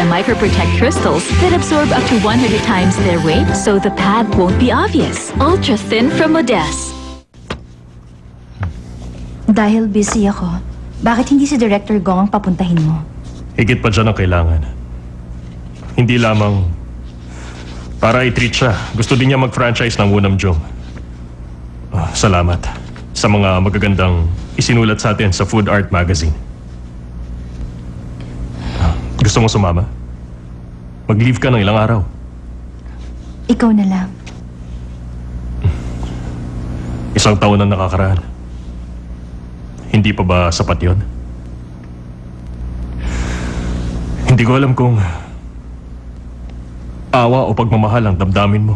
by Microprotect crystals that absorb up to 100 times their weight so the pad won't be obvious. Ultra thin from Modess. Dahil busy ako, bakit hindi si Director Gong ang papuntahin mo? Higit pa dyan ang kailangan. Hindi lamang para i-treat siya. Gusto din niya mag-franchise ng Wunam Jung. Salamat sa mga magagandang isinulat sa atin sa Food Art Magazine. Gusto mo sumama? Mag-leave ka ng ilang araw. Ikaw na lang. Isang taon na nakakaraan. Hindi pa ba sapat yon? Hindi ko alam kung awa o pagmamahal ang damdamin mo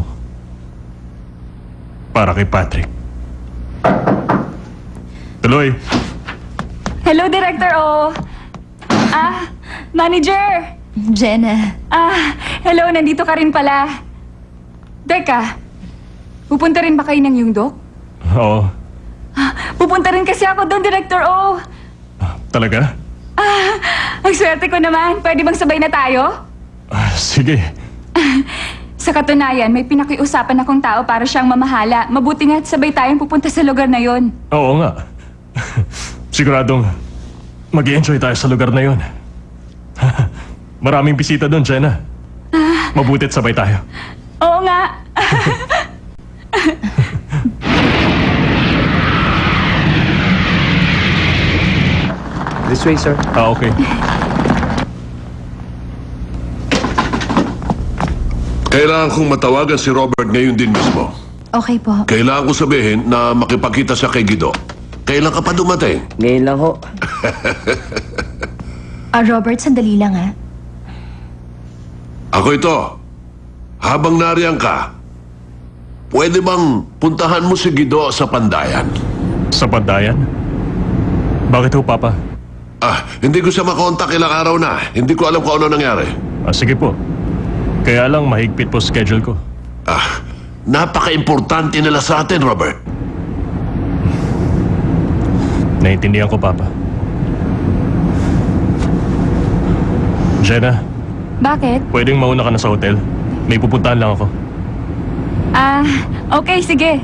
para kay Patrick. Tuloy! Hello, Director O. Manager! Jenna, Hello, nandito ka rin pala. Teka, pupunta rin ba kayo ng Yungdok? Oo. Pupunta rin kasi ako doon, Director O. Talaga? Ang swerte ko naman. Pwede bang sabay na tayo? Sige. Sa katunayan, may pinakiusapan akong tao para siyang mamahala. Mabuti nga't sabay tayong pupunta sa lugar na yon. Oo nga. Siguradong mag-i-enjoy tayo sa lugar na yon. Maraming bisita doon, Jenna. Mabuti't sabay tayo. Oo nga. This way, sir. Okay. Kailangan kong matawagan si Robert ngayon din mismo. okay po. Kailangan ko sabihin na makipagkita siya kay Guido. Kailan ka pa dumating? Ngayon lang ho. Robert, sandali lang ha. Ako ito. Habang nariyan ka, pwede bang puntahan mo si Guido sa Pandayan? Sa Pandayan? Bakit ho, Papa? Hindi ko siya makontak ilang araw na. Hindi ko alam kung ano nangyari. Sige po. Kaya lang mahigpit po schedule ko. Napaka-importante nila sa atin, Robert. Naiintindihan ko, Papa. Jenna, Bakit? pwedeng mauna ka na sa hotel? May pupuntahan lang ako. Okay, sige.